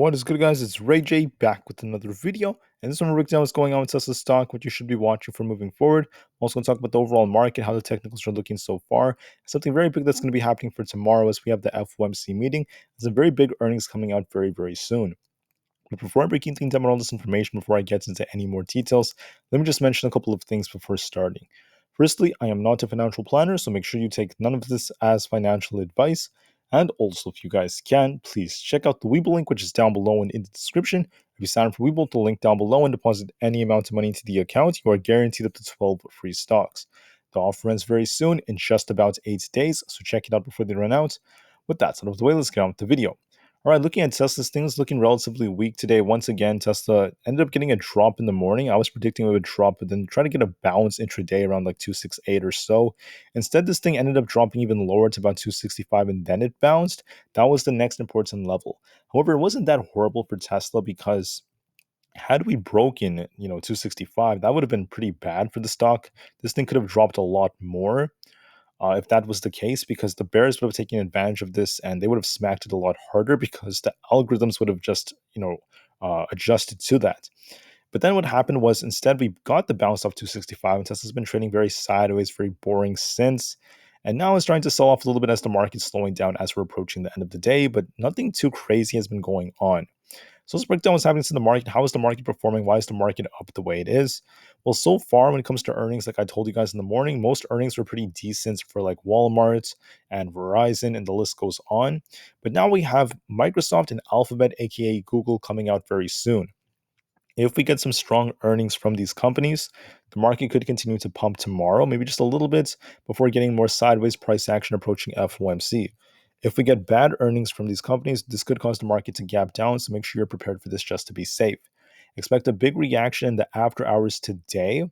What is good, guys? It's Ray J back with another video, and this one will break down what's going on with Tesla stock, what you should be watching for moving forward. I'm also going to talk about the overall market, how the technicals are looking so far. Something very big that's going to be happening for tomorrow is we have the FOMC meeting. There's some very big earnings coming out very, very soon. But before I break things down on all this information, before I get into any more details, let me just mention a couple of things before starting. Firstly, I am not a financial planner, so make sure you take none of this as financial advice. And also, if you guys can, please check out the Webull link, which is down below and in the description. If you sign up for Webull, the link down below and deposit any amount of money into the account, you are guaranteed up to 12 free stocks. The offer ends very soon, in just about 8 days, so check it out before they run out. With that out of the way, let's get on with the video. All right, looking at Tesla's things looking relatively weak today. Once again, Tesla ended up getting a drop in the morning. I was predicting it would drop, but then try to get a bounce intraday around like 268 or so. Instead, this thing ended up dropping even lower to about 265, and then it bounced. That was the next important level. However, it wasn't that horrible for Tesla because had we broken, 265, that would have been pretty bad for the stock. This thing could have dropped a lot more if that was the case, because the Bears would have taken advantage of this and they would have smacked it a lot harder because the algorithms would have just, adjusted to that. But then what happened was instead we got the bounce off 265 and Tesla's been trading very sideways, very boring since. And now it's trying to sell off a little bit as the market's slowing down as we're approaching the end of the day, but nothing too crazy has been going on. So let's break down what's happening to the market. How is the market performing? Why is the market up the way it is? Well, so far, when it comes to earnings, like I told you guys in the morning, most earnings were pretty decent for like Walmart and Verizon, and the list goes on. But now we have Microsoft and Alphabet, aka Google, coming out very soon. If we get some strong earnings from these companies, the market could continue to pump tomorrow, maybe just a little bit before getting more sideways price action approaching FOMC. If we get bad earnings from these companies, this could cause the market to gap down, so make sure you're prepared for this just to be safe. Expect a big reaction in the after hours today,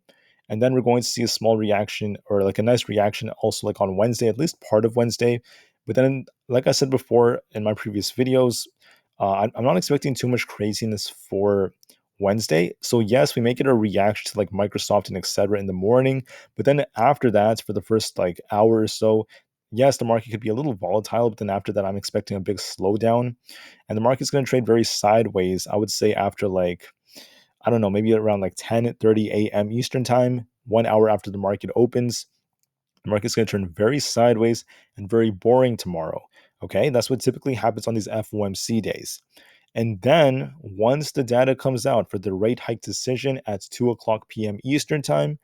and then we're going to see a small reaction or like a nice reaction also like on Wednesday, at least part of Wednesday. But then, like I said before in my previous videos, I'm not expecting too much craziness for Wednesday. So yes, we make it a reaction to like Microsoft and etc. in the morning, but then after that, for the first like hour or so, yes, the market could be a little volatile, but then after that, I'm expecting a big slowdown, and the market's going to trade very sideways. I would say after like I don't know, maybe around like 10:30 a.m. Eastern time, 1 hour after the market opens. The market's going to turn very sideways and very boring tomorrow. Okay, that's what typically happens on these FOMC days. And then once the data comes out for the rate hike decision at 2 o'clock p.m. Eastern time,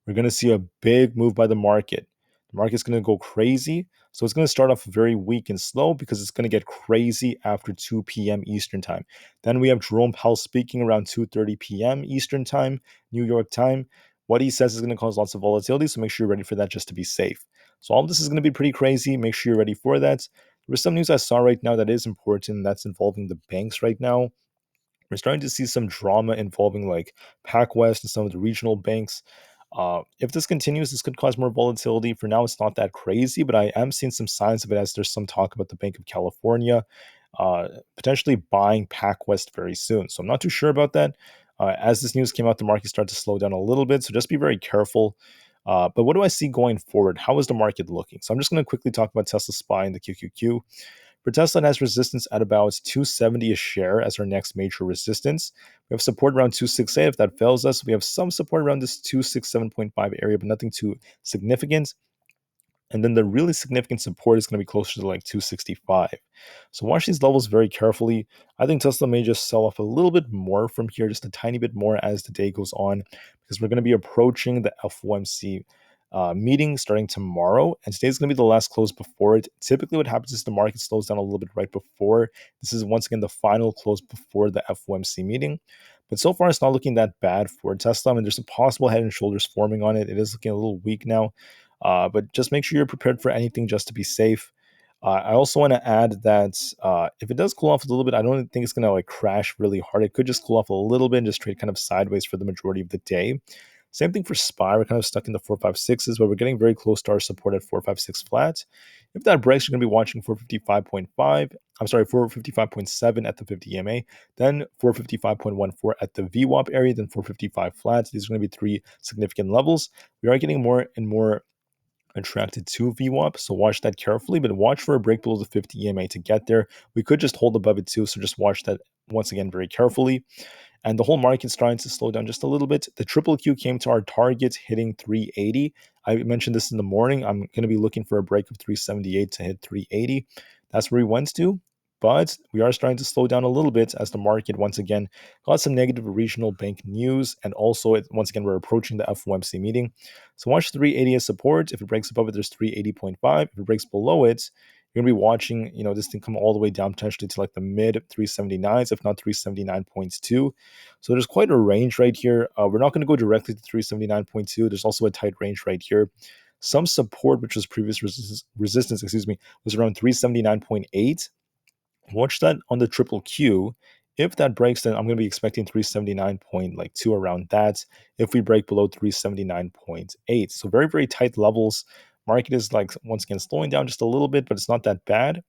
we're going to see a big move by the market. The market's going to go crazy. So it's going to start off very weak and slow because it's going to get crazy after 2 p.m. Eastern time. Then we have Jerome Powell speaking around 2:30 p.m. Eastern time, New York time. What he says is going to cause lots of volatility, so make sure you're ready for that just to be safe. So all of this is going to be pretty crazy. Make sure you're ready for that. There's some news I saw right now that is important. That's involving the banks right now. We're starting to see some drama involving like PacWest and some of the regional banks. If this continues, this could cause more volatility. For now, it's not that crazy, but I am seeing some signs of it as there's some talk about the Bank of California potentially buying PacWest very soon. So I'm not too sure about that. As this news came out, the market started to slow down a little bit. So just be very careful. But what do I see going forward? How is the market looking? So I'm just going to quickly talk about Tesla SPY and the QQQ. For Tesla, it has resistance at about 270 a share as our next major resistance. We have support around 268. If that fails us, we have some support around this 267.5 area, but nothing too significant. And then the really significant support is going to be closer to like 265. So watch these levels very carefully. I think Tesla may just sell off a little bit more from here, just a tiny bit more as the day goes on, because we're going to be approaching the FOMC meeting starting tomorrow. And today's going to be the last close before it. Typically, what happens is the market slows down a little bit right before. This is once again the final close before the FOMC meeting. But so far, it's not looking that bad for Tesla. I mean, there's a possible head and shoulders forming on it. It is looking a little weak now. But just make sure you're prepared for anything just to be safe. I also want to add that if it does cool off a little bit, I don't think it's going to like crash really hard. It could just cool off a little bit and just trade kind of sideways for the majority of the day. Same thing for SPY. We're kind of stuck in the 456s, but we're getting very close to our support at 456 flat. If that breaks, you're going to be watching 455.5. I'm sorry, 455.7 at the 50 EMA, then 455.14 at the VWAP area, then 455 flats. These are going to be three significant levels. We are getting more and more attracted to VWAP, so watch that carefully, but watch for a break below the 50 EMA to get there. We could just hold above it too, so just watch that once again very carefully. And the whole market's trying to slow down just a little bit. The triple Q came to our target, hitting 380. I mentioned this in the morning. I'm going to be looking for a break of 378 to hit 380. That's where we went to. But we are starting to slow down a little bit as the market once again got some negative regional bank news. And also, once again, we're approaching the FOMC meeting. So watch 380 as support. If it breaks above it, there's 380.5. If it breaks below it, you're going to be watching, this thing come all the way down potentially to like the mid 379s, if not 379.2. So there's quite a range right here. We're not going to go directly to 379.2. There's also a tight range right here. Some support, which was previous resistance, was around 379.8. Watch that on the triple Q. If that breaks, then I'm going to be expecting 379.2 around that. If we break below 379.8, so very, very tight levels. Market is like once again slowing down just a little bit, but it's not that bad.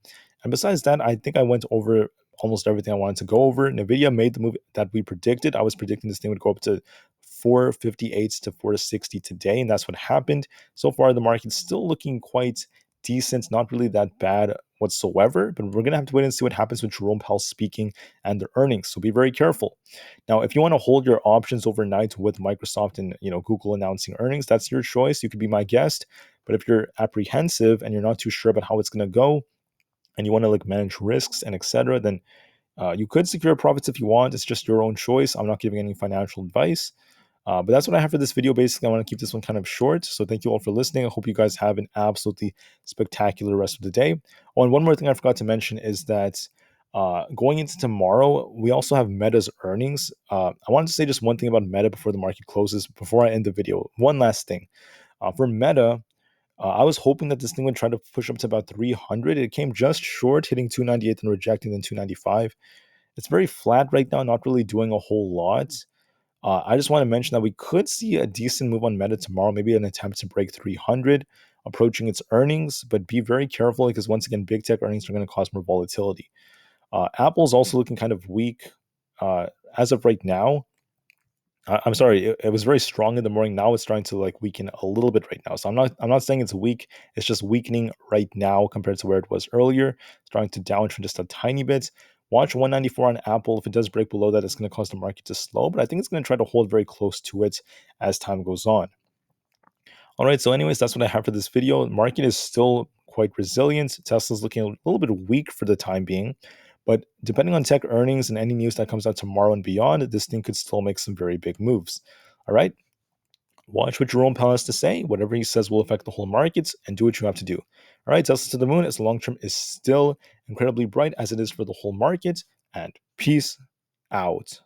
And besides that, I think I went over almost everything I wanted to go over. Nvidia made the move that we predicted. I was predicting this thing would go up to 458 to 460 today, and that's what happened. So far, the market's still looking quite decent, not really that bad whatsoever, but we're going to have to wait and see what happens with Jerome Powell speaking and their earnings. So be very careful. Now, if you want to hold your options overnight with Microsoft and Google announcing earnings, that's your choice. You could be my guest. But if you're apprehensive and you're not too sure about how it's going to go and you want to like manage risks and etc., then you could secure profits if you want. It's just your own choice. I'm not giving any financial advice. But that's what I have for this video. Basically, I want to keep this one kind of short. So thank you all for listening. I hope you guys have an absolutely spectacular rest of the day. Oh, and one more thing I forgot to mention is that going into tomorrow, we also have Meta's earnings. I wanted to say just one thing about Meta before the market closes, before I end the video. One last thing. For Meta, I was hoping that this thing would try to push up to about 300. It came just short, hitting 298 and rejecting, then 295. It's very flat right now, not really doing a whole lot. I just want to mention that we could see a decent move on Meta tomorrow, maybe an attempt to break 300, approaching its earnings, but be very careful because once again, big tech earnings are going to cause more volatility. Apple is also looking kind of weak as of right now. I'm sorry, it was very strong in the morning. Now it's starting to like weaken a little bit right now. So I'm not saying it's weak. It's just weakening right now compared to where it was earlier. Starting to downtrend just a tiny bit. Watch 194 on Apple. If it does break below that, it's going to cause the market to slow. But I think it's going to try to hold very close to it as time goes on. All right, so anyways, that's what I have for this video. The market is still quite resilient. Tesla's looking a little bit weak for the time being. But depending on tech earnings and any news that comes out tomorrow and beyond, this thing could still make some very big moves. All right, watch what Jerome Powell has to say. Whatever he says will affect the whole markets, and do what you have to do. All right, Tesla to the moon as the long term is still incredibly bright as it is for the whole market. And peace out.